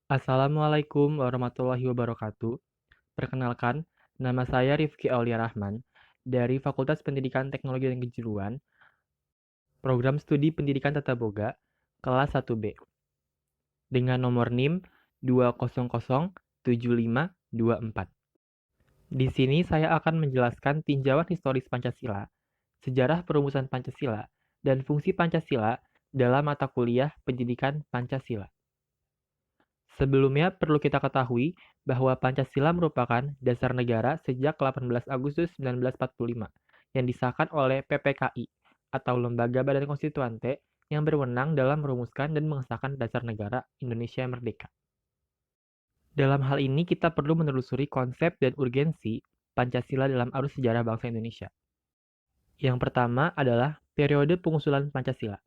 Assalamualaikum warahmatullahi wabarakatuh. Perkenalkan, nama saya Rifki Aulia Rahman dari Fakultas Pendidikan Teknologi dan Kejuruan, Program Studi Pendidikan Tata Boga, kelas 1B, dengan nomor NIM 2007524. Di sini saya akan menjelaskan tinjauan historis Pancasila, sejarah perumusan Pancasila, dan fungsi Pancasila dalam mata kuliah Pendidikan Pancasila. Sebelumnya perlu kita ketahui bahwa Pancasila merupakan dasar negara sejak 18 Agustus 1945 yang disahkan oleh PPKI atau Lembaga Badan Konstituante yang berwenang dalam merumuskan dan mengesahkan dasar negara Indonesia Merdeka. Dalam hal ini kita perlu menelusuri konsep dan urgensi Pancasila dalam arus sejarah bangsa Indonesia. Yang pertama adalah periode pengusulan Pancasila.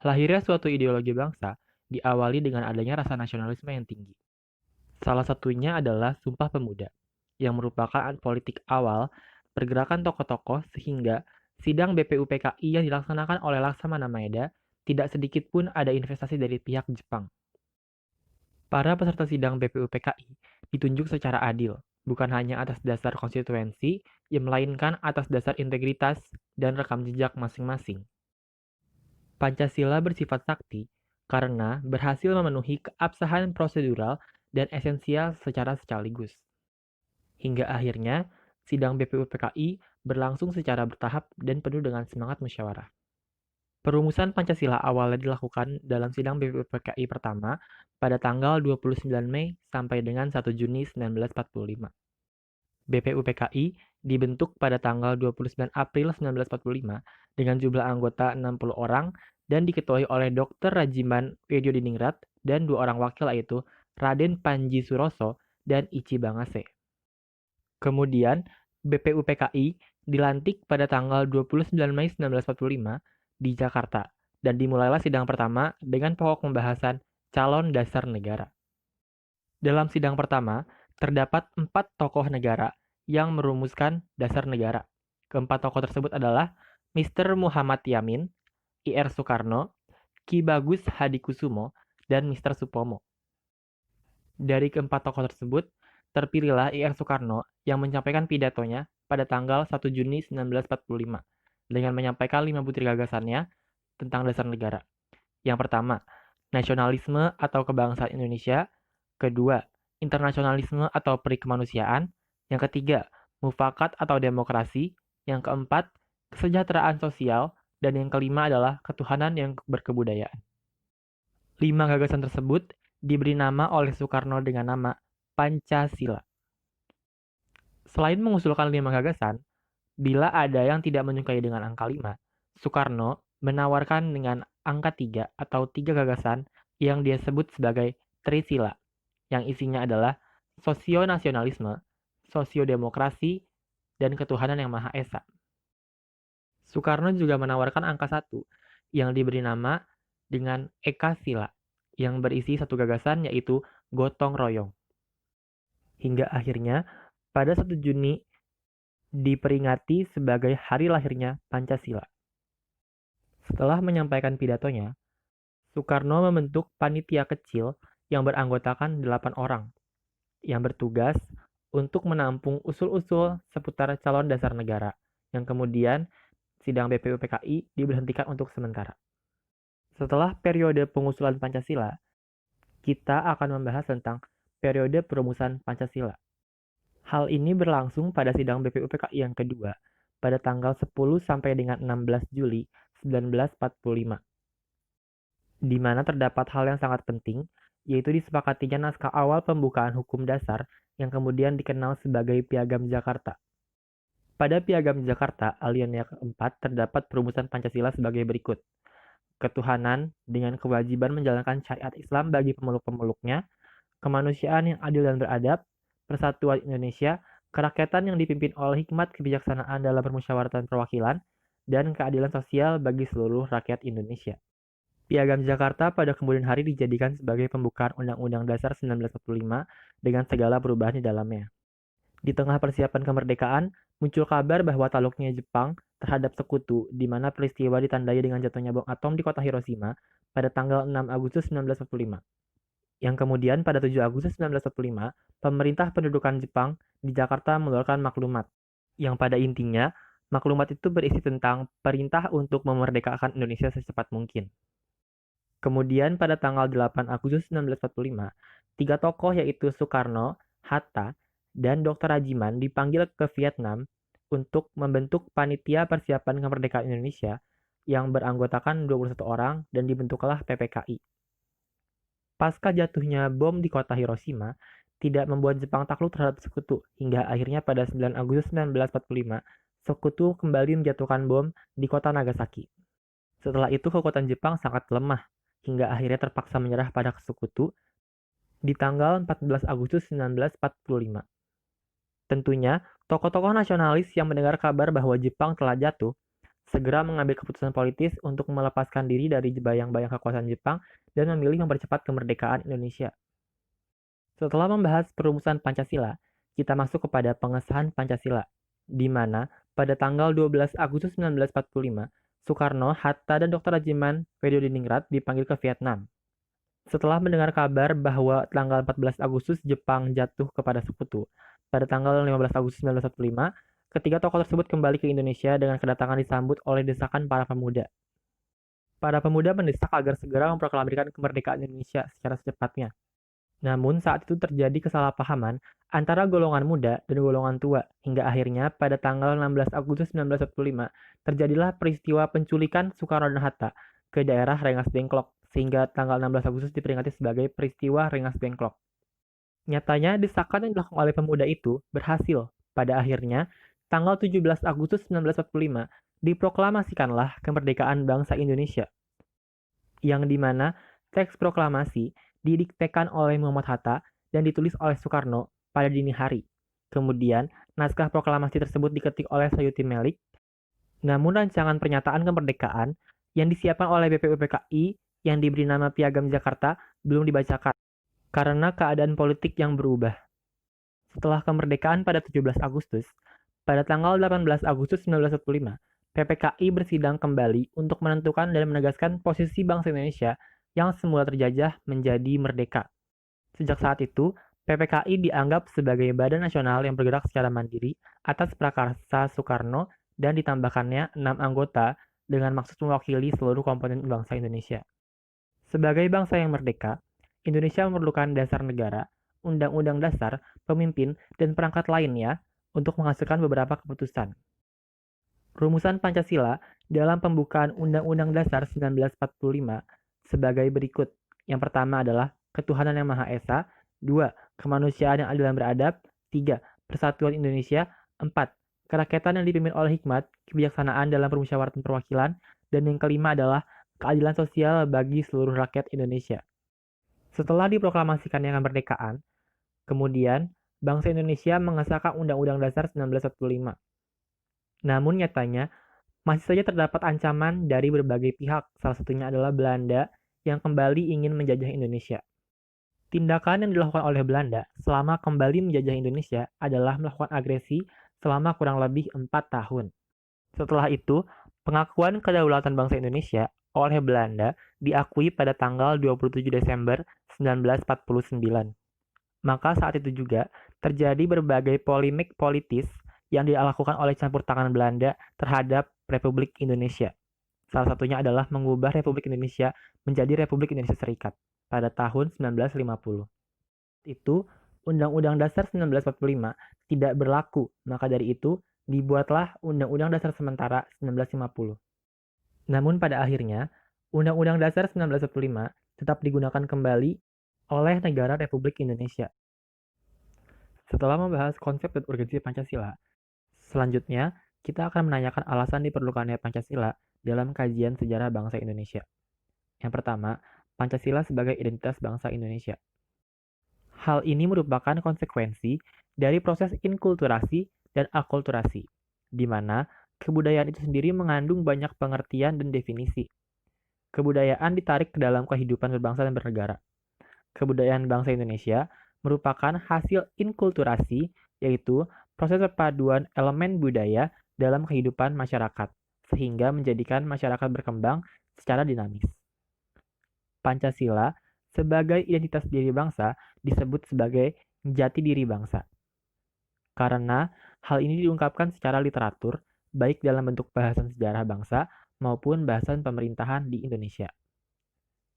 Lahirnya suatu ideologi bangsa diawali dengan adanya rasa nasionalisme yang tinggi. Salah satunya adalah Sumpah Pemuda, yang merupakan politik awal pergerakan tokoh-tokoh sehingga sidang BPUPKI yang dilaksanakan oleh Laksamana Maeda tidak sedikit pun ada investasi dari pihak Jepang. Para peserta sidang BPUPKI ditunjuk secara adil, bukan hanya atas dasar konstituensi, yang melainkan atas dasar integritas dan rekam jejak masing-masing. Pancasila bersifat sakti karena berhasil memenuhi keabsahan prosedural dan esensial secara sekaligus. Hingga akhirnya, sidang BPUPKI berlangsung secara bertahap dan penuh dengan semangat musyawarah. Perumusan Pancasila awalnya dilakukan dalam sidang BPUPKI pertama pada tanggal 29 Mei sampai dengan 1 Juni 1945. BPUPKI dibentuk pada tanggal 29 April 1945 dengan jumlah anggota 60 orang dan diketuai oleh Dr. Rajiman Widyodiningrat dan dua orang wakil yaitu Raden Panji Suroso dan Ichi Bangase. Kemudian, BPUPKI dilantik pada tanggal 29 Mei 1945 di Jakarta dan dimulailah sidang pertama dengan pokok pembahasan calon dasar negara. Dalam sidang pertama, terdapat 4 tokoh negara yang merumuskan dasar negara. Keempat tokoh tersebut adalah Mr. Muhammad Yamin, I.R. Soekarno, Ki Bagus Hadikusumo, dan Mr. Supomo. Dari keempat tokoh tersebut, terpilihlah I.R. Soekarno yang menyampaikan pidatonya pada tanggal 1 Juni 1945 dengan menyampaikan 5 butir gagasannya tentang dasar negara. Yang pertama, nasionalisme atau kebangsaan Indonesia. Kedua, internasionalisme atau perikemanusiaan. Yang ketiga, mufakat atau demokrasi. Yang keempat, kesejahteraan sosial. Dan yang kelima adalah ketuhanan yang berkebudayaan. 5 gagasan tersebut diberi nama oleh Soekarno dengan nama Pancasila. Selain mengusulkan 5 gagasan, bila ada yang tidak menyukai dengan angka 5, Soekarno menawarkan dengan angka 3 atau 3 gagasan yang dia sebut sebagai Trisila, yang isinya adalah sosionasionalisme, sosiodemokrasi, dan ketuhanan yang Maha Esa. Soekarno juga menawarkan angka 1 yang diberi nama dengan Ekasila, yang berisi satu gagasan yaitu gotong royong. Hingga akhirnya pada 1 Juni diperingati sebagai hari lahirnya Pancasila. Setelah menyampaikan pidatonya, Soekarno membentuk panitia kecil yang beranggotakan 8 orang yang bertugas untuk menampung usul-usul seputar calon dasar negara yang kemudian sidang BPUPKI diberhentikan untuk sementara. Setelah periode pengusulan Pancasila, kita akan membahas tentang periode perumusan Pancasila. Hal ini berlangsung pada sidang BPUPKI yang kedua pada tanggal 10 sampai dengan 16 Juli 1945, di mana terdapat hal yang sangat penting, yaitu disepakatinya naskah awal pembukaan hukum dasar yang kemudian dikenal sebagai Piagam Jakarta. Pada Piagam Jakarta, alinea keempat terdapat perumusan Pancasila sebagai berikut. Ketuhanan dengan kewajiban menjalankan syariat Islam bagi pemeluk-pemeluknya, kemanusiaan yang adil dan beradab, persatuan Indonesia, kerakyatan yang dipimpin oleh hikmat kebijaksanaan dalam permusyawaratan perwakilan, dan keadilan sosial bagi seluruh rakyat Indonesia. Piagam Jakarta pada kemudian hari dijadikan sebagai pembukaan Undang-Undang Dasar 1945 dengan segala perubahan di dalamnya. Di tengah persiapan kemerdekaan, muncul kabar bahwa takluknya Jepang terhadap sekutu, di mana peristiwa ditandai dengan jatuhnya bom atom di kota Hiroshima pada tanggal 6 Agustus 1945. Yang kemudian pada 7 Agustus 1945, pemerintah pendudukan Jepang di Jakarta mengeluarkan maklumat, yang pada intinya, maklumat itu berisi tentang perintah untuk memerdekakan Indonesia secepat mungkin. Kemudian pada tanggal 8 Agustus 1945, tiga tokoh yaitu Soekarno, Hatta, dan Dr. Rajiman dipanggil ke Vietnam untuk membentuk panitia persiapan kemerdekaan Indonesia yang beranggotakan 21 orang dan dibentuklah PPKI. Pasca jatuhnya bom di kota Hiroshima, tidak membuat Jepang takluk terhadap sekutu, hingga akhirnya pada 9 Agustus 1945, sekutu kembali menjatuhkan bom di kota Nagasaki. Setelah itu kekuatan Jepang sangat lemah, hingga akhirnya terpaksa menyerah pada sekutu di tanggal 14 Agustus 1945. Tentunya, tokoh-tokoh nasionalis yang mendengar kabar bahwa Jepang telah jatuh, segera mengambil keputusan politis untuk melepaskan diri dari bayang-bayang kekuasaan Jepang dan memilih mempercepat kemerdekaan Indonesia. Setelah membahas perumusan Pancasila, kita masuk kepada pengesahan Pancasila, di mana pada tanggal 12 Agustus 1945, Soekarno, Hatta, dan Dr. Rajiman Wedodiningrat dipanggil ke Vietnam. Setelah mendengar kabar bahwa tanggal 14 Agustus Jepang jatuh kepada sekutu, pada tanggal 15 Agustus 1945, ketiga tokoh tersebut kembali ke Indonesia dengan kedatangan disambut oleh desakan para pemuda. Para pemuda mendesak agar segera memproklamasikan kemerdekaan Indonesia secara secepatnya. Namun saat itu terjadi kesalahpahaman antara golongan muda dan golongan tua, hingga akhirnya pada tanggal 16 Agustus 1945 terjadilah peristiwa penculikan Soekarno dan Hatta ke daerah Rengas Dengklok, sehingga tanggal 16 Agustus diperingati sebagai peristiwa Rengas Dengklok. Nyatanya desakan yang dilakukan oleh pemuda itu berhasil. Pada akhirnya, tanggal 17 Agustus 1945 diproklamasikanlah kemerdekaan bangsa Indonesia, yang dimana teks proklamasi didiktekan oleh Muhammad Hatta dan ditulis oleh Soekarno pada dini hari. Kemudian, naskah proklamasi tersebut diketik oleh Sayuti Melik, namun rancangan pernyataan kemerdekaan yang disiapkan oleh BPUPKI yang diberi nama Piagam Jakarta belum dibacakan karena keadaan politik yang berubah. Setelah kemerdekaan pada 17 Agustus, pada tanggal 18 Agustus 1945, PPKI bersidang kembali untuk menentukan dan menegaskan posisi bangsa Indonesia yang semula terjajah menjadi merdeka. Sejak saat itu, PPKI dianggap sebagai badan nasional yang bergerak secara mandiri atas prakarsa Soekarno dan ditambahkannya 6 anggota dengan maksud mewakili seluruh komponen bangsa Indonesia. Sebagai bangsa yang merdeka, Indonesia memerlukan dasar negara, undang-undang dasar, pemimpin, dan perangkat lainnya untuk menghasilkan beberapa keputusan. Rumusan Pancasila dalam pembukaan Undang-Undang Dasar 1945 sebagai berikut. Yang pertama adalah ketuhanan yang Maha Esa, 2. Kemanusiaan yang adil dan beradab, 3. Persatuan Indonesia, 4. Kerakyatan yang dipimpin oleh hikmat, kebijaksanaan dalam permusyawaratan perwakilan, dan yang kelima adalah keadilan sosial bagi seluruh rakyat Indonesia. Setelah diproklamasikannya kemerdekaan, kemudian bangsa Indonesia mengesahkan Undang-Undang Dasar 1945. Namun nyatanya, masih saja terdapat ancaman dari berbagai pihak, salah satunya adalah Belanda yang kembali ingin menjajah Indonesia. Tindakan yang dilakukan oleh Belanda selama kembali menjajah Indonesia adalah melakukan agresi selama kurang lebih 4 tahun. Setelah itu, pengakuan kedaulatan bangsa Indonesia oleh Belanda diakui pada tanggal 27 Desember 1949. Maka saat itu juga terjadi berbagai polemik politis yang dilakukan oleh campur tangan Belanda terhadap Republik Indonesia. Salah satunya adalah mengubah Republik Indonesia menjadi Republik Indonesia Serikat pada tahun 1950. Itu, Undang-Undang Dasar 1945 tidak berlaku, maka dari itu dibuatlah Undang-Undang Dasar Sementara 1950. Namun pada akhirnya, Undang-Undang Dasar 1945 tetap digunakan kembali oleh negara Republik Indonesia. Setelah membahas konsep dan urgensi Pancasila, selanjutnya kita akan menanyakan alasan diperlukannya Pancasila dalam kajian sejarah bangsa Indonesia. Yang pertama, Pancasila sebagai identitas bangsa Indonesia. Hal ini merupakan konsekuensi dari proses inkulturasi dan akulturasi, di mana kebudayaan itu sendiri mengandung banyak pengertian dan definisi. Kebudayaan ditarik ke dalam kehidupan berbangsa dan bernegara. Kebudayaan bangsa Indonesia merupakan hasil inkulturasi, yaitu proses perpaduan elemen budaya dalam kehidupan masyarakat, sehingga menjadikan masyarakat berkembang secara dinamis. Pancasila sebagai identitas diri bangsa disebut sebagai jati diri bangsa. Karena hal ini diungkapkan secara literatur, baik dalam bentuk bahasan sejarah bangsa maupun bahasan pemerintahan di Indonesia.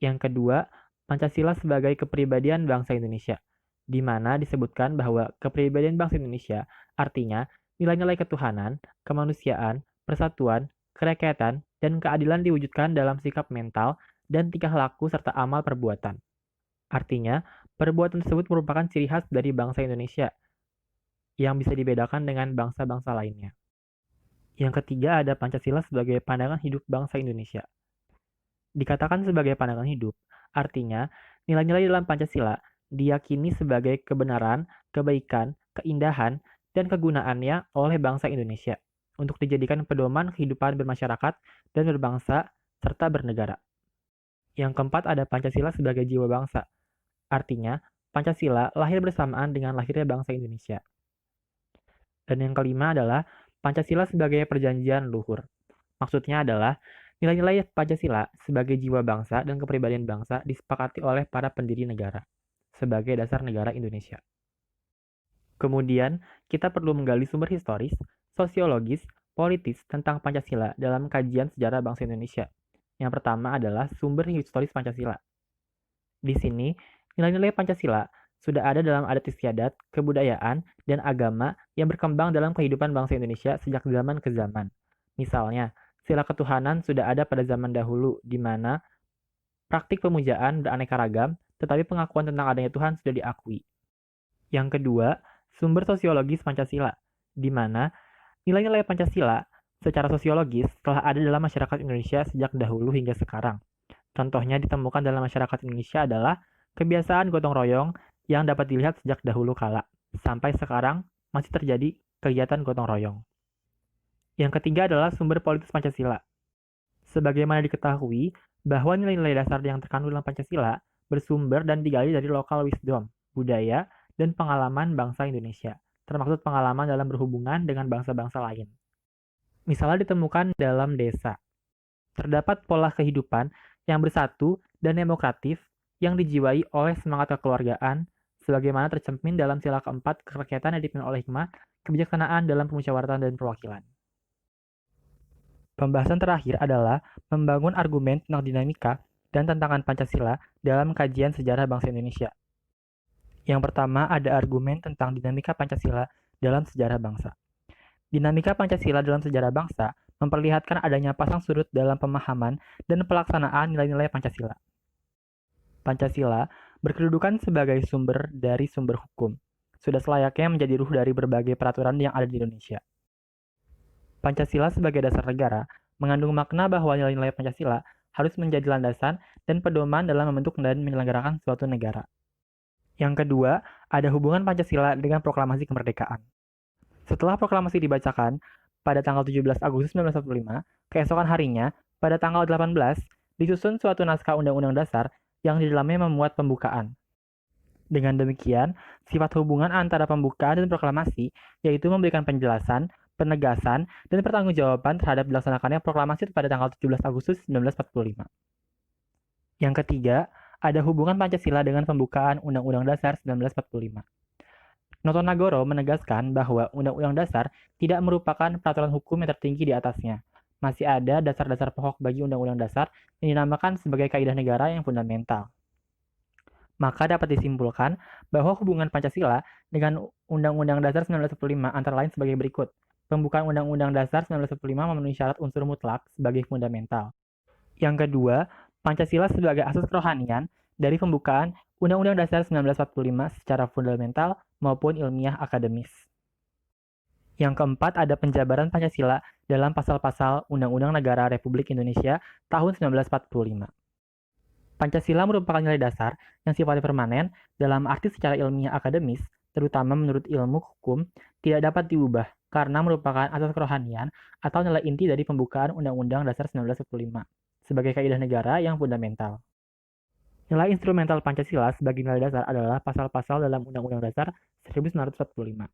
Yang kedua, Pancasila sebagai kepribadian bangsa Indonesia, di mana disebutkan bahwa kepribadian bangsa Indonesia artinya nilai-nilai ketuhanan, kemanusiaan, persatuan, kerakyatan, dan keadilan diwujudkan dalam sikap mental dan tingkah laku serta amal perbuatan. Artinya, perbuatan tersebut merupakan ciri khas dari bangsa Indonesia yang bisa dibedakan dengan bangsa-bangsa lainnya. Yang ketiga ada Pancasila sebagai pandangan hidup bangsa Indonesia. Dikatakan sebagai pandangan hidup, artinya nilai-nilai dalam Pancasila diyakini sebagai kebenaran, kebaikan, keindahan, dan kegunaannya oleh bangsa Indonesia untuk dijadikan pedoman kehidupan bermasyarakat dan berbangsa serta bernegara. Yang keempat ada Pancasila sebagai jiwa bangsa, artinya Pancasila lahir bersamaan dengan lahirnya bangsa Indonesia. Dan yang kelima adalah Pancasila sebagai perjanjian luhur. Maksudnya adalah nilai-nilai Pancasila sebagai jiwa bangsa dan kepribadian bangsa disepakati oleh para pendiri negara sebagai dasar negara Indonesia. Kemudian, kita perlu menggali sumber historis, sosiologis, politis tentang Pancasila dalam kajian sejarah bangsa Indonesia. Yang pertama adalah sumber historis Pancasila. Di sini, nilai-nilai Pancasila sudah ada dalam adat istiadat, kebudayaan, dan agama yang berkembang dalam kehidupan bangsa Indonesia sejak zaman ke zaman. Misalnya, sila ketuhanan sudah ada pada zaman dahulu, di mana praktik pemujaan beraneka ragam, tetapi pengakuan tentang adanya Tuhan sudah diakui. Yang kedua, sumber sosiologis Pancasila, di mana nilai-nilai Pancasila secara sosiologis telah ada dalam masyarakat Indonesia sejak dahulu hingga sekarang. Contohnya ditemukan dalam masyarakat Indonesia adalah kebiasaan gotong royong yang dapat dilihat sejak dahulu kala. Sampai sekarang masih terjadi kegiatan gotong royong. Yang ketiga adalah sumber politis Pancasila. Sebagaimana diketahui, bahwa nilai-nilai dasar yang terkandung dalam Pancasila bersumber dan digali dari lokal wisdom, budaya, dan pengalaman bangsa Indonesia, termasuk pengalaman dalam berhubungan dengan bangsa-bangsa lain. Misalnya ditemukan dalam desa. Terdapat pola kehidupan yang bersatu dan demokratif yang dijiwai oleh semangat kekeluargaan, sebagaimana tercermin dalam sila keempat kerakyatan yang dipimpin oleh hikmah, kebijaksanaan dalam pemusyawaratan dan perwakilan. Pembahasan terakhir adalah membangun argumen tentang dinamika dan tantangan Pancasila dalam kajian sejarah bangsa Indonesia. Yang pertama ada argumen tentang dinamika Pancasila dalam sejarah bangsa. Dinamika Pancasila dalam sejarah bangsa memperlihatkan adanya pasang surut dalam pemahaman dan pelaksanaan nilai-nilai Pancasila. Pancasila berkedudukan sebagai sumber dari sumber hukum, sudah selayaknya menjadi ruh dari berbagai peraturan yang ada di Indonesia. Pancasila sebagai dasar negara mengandung makna bahwa nilai-nilai Pancasila harus menjadi landasan dan pedoman dalam membentuk dan menyelenggarakan suatu negara. Yang kedua, ada hubungan Pancasila dengan proklamasi kemerdekaan. Setelah proklamasi dibacakan pada tanggal 17 Agustus 1945, keesokan harinya, pada tanggal 18, disusun suatu naskah Undang-Undang Dasar yang di dalamnya memuat pembukaan. Dengan demikian, sifat hubungan antara pembukaan dan proklamasi yaitu memberikan penjelasan, penegasan, dan pertanggungjawaban terhadap dilaksanakannya proklamasi pada tanggal 17 Agustus 1945. Yang ketiga, ada hubungan Pancasila dengan pembukaan Undang-Undang Dasar 1945. Noto Nagoro menegaskan bahwa Undang-Undang Dasar tidak merupakan peraturan hukum yang tertinggi di atasnya. Masih ada dasar-dasar pokok bagi Undang-Undang Dasar yang dinamakan sebagai kaidah negara yang fundamental. Maka dapat disimpulkan bahwa hubungan Pancasila dengan Undang-Undang Dasar 1945 antara lain sebagai berikut. Pembukaan Undang-Undang Dasar 1945 memenuhi syarat unsur mutlak sebagai fundamental. Yang kedua, Pancasila sebagai asas kerohanian dari pembukaan Undang-Undang Dasar 1945 secara fundamental maupun ilmiah akademis. Yang keempat, ada penjabaran Pancasila dalam pasal-pasal Undang-Undang Negara Republik Indonesia tahun 1945. Pancasila merupakan nilai dasar yang sifatnya permanen dalam arti secara ilmiah akademis, terutama menurut ilmu hukum, tidak dapat diubah karena merupakan asas kerohanian atau nilai inti dari pembukaan Undang-Undang Dasar 1945 sebagai kaidah negara yang fundamental. Nilai instrumental Pancasila sebagai nilai dasar adalah pasal-pasal dalam Undang-Undang Dasar 1945.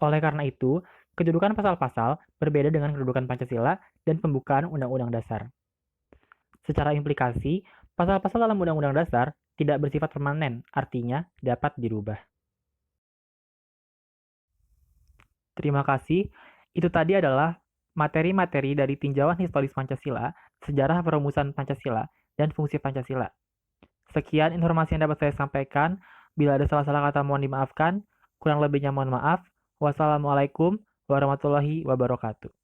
Oleh karena itu, kedudukan pasal-pasal berbeda dengan kedudukan Pancasila dan pembukaan Undang-Undang Dasar. Secara implikasi, pasal-pasal dalam Undang-Undang Dasar tidak bersifat permanen, artinya dapat dirubah. Terima kasih. Itu tadi adalah materi-materi dari tinjauan historis Pancasila, sejarah perumusan Pancasila, dan fungsi Pancasila. Sekian informasi yang dapat saya sampaikan. Bila ada salah-salah kata mohon dimaafkan. Kurang lebihnya mohon maaf. Wassalamualaikum warahmatullahi wabarakatuh.